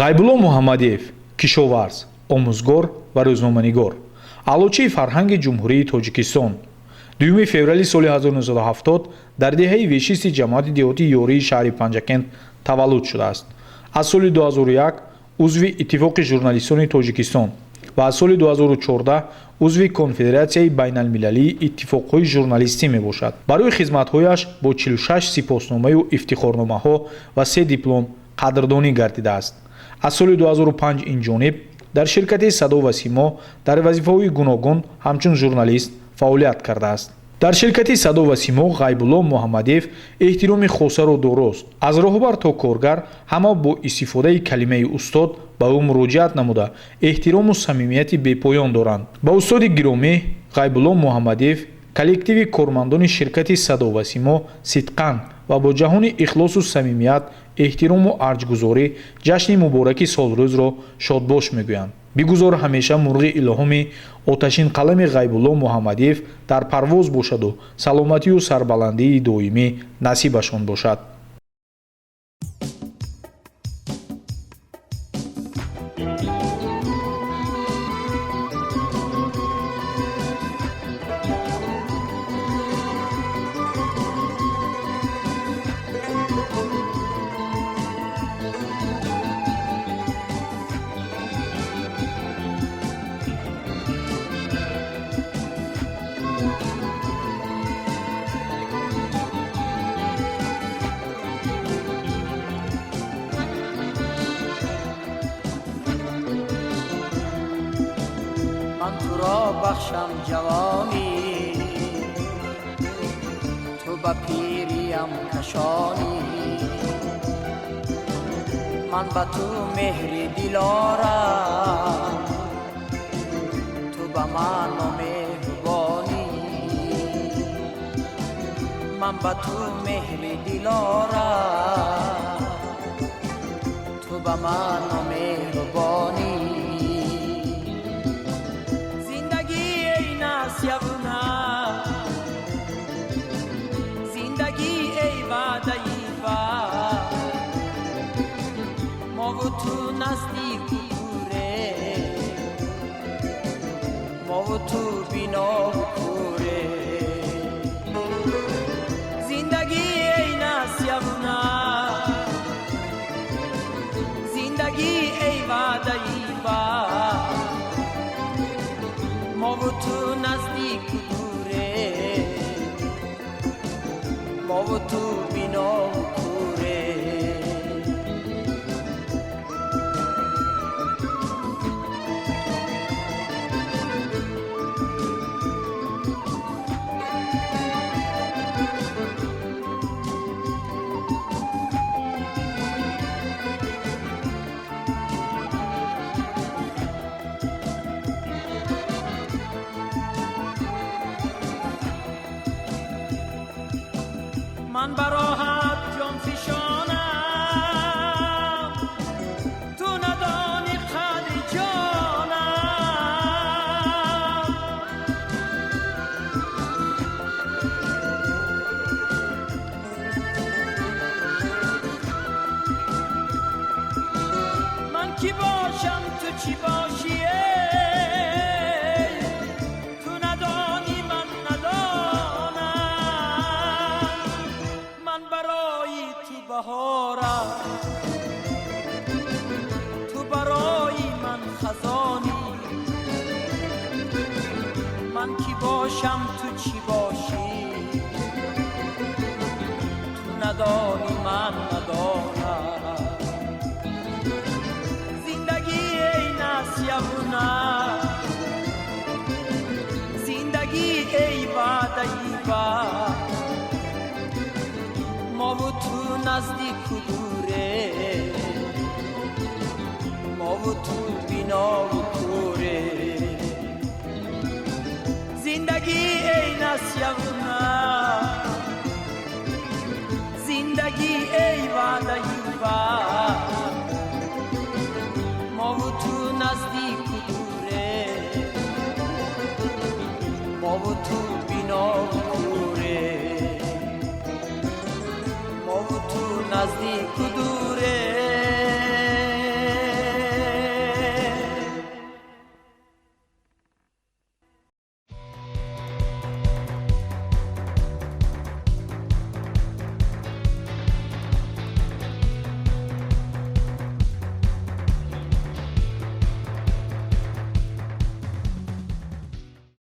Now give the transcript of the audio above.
ғайбулло муҳаммадиев кишоварз омӯзгор ва рӯзноманигор аълочии фарҳанги ҷумҳурии тоҷикистон 2 феврали соли 1970 дар деҳаи вешисти ҷамоати деҳотии ёрии шаҳри панҷакент таваллуд шудааст. аз соли 2001 узви иттифоқи журналистони тоҷикистон ва аз соли 2014 узви конфедератсияи байналмилалии иттифоқҳои журналистӣ мебошад. барои хизматҳояш бо 46 сипосномаю ифтихорномаҳо ва 3 диплом қадрдонӣ гардидааст. аз соли 2005 инҷониб дар ширкати садо ва симо дар вазифаҳои гуногун ҳамчун журналист фаъолият кардааст. дар ширкати садо ва симо ғайбулло муҳаммадиев эҳтироми хосаро дорост. аз роҳбар то коргар ҳама бо истифодаи калимаи устод ба ӯ муроҷиат намуда эҳтирому самимияти бепоён доранд. ба устоди гиромӣ ғайбулло муҳаммадиев коллективи кормандони ширкати садо ва симо сидқан ва бо ҷаҳони ихлосу самимият эҳтирому арҷгузорӣ ҷашни мубораки солрӯзро шодбош мегӯянд. бигузор ҳамеша мурғи илҳоми оташин қалами ғайбулло муҳаммадиев дар парвоз бошаду саломатию сарбаландии доимӣ насибашон бошад. من تو را بخشم جوانی تو به پیریم کشانی من به تو مهری دلارم تو به من مهربانی من به تو مهری دلارم تو به من مهربانی زندگی ای وعده ما و تو نزدیک دوره ما و تو بینا و کوره زندگی ای نسیبونه زندگی ای وعده ما و تو نزدیک دوره ما و تو بینا و کوره من براحت جان فشانم تو ندانی قدر جانم من کی باشم تو چی باشی تو برای من خزانی من کی باشم تو چی باشی تو ندانی من ندانم زندگی ای نسیبونه زندگی ای وعده ما و تو نزدیک و دوره ما و تو بینا و کوره زندگی ای نسیبونه زندگی ای وعده ما و تو نزدیک و دوره ما و تو بینا و کوره نزدیک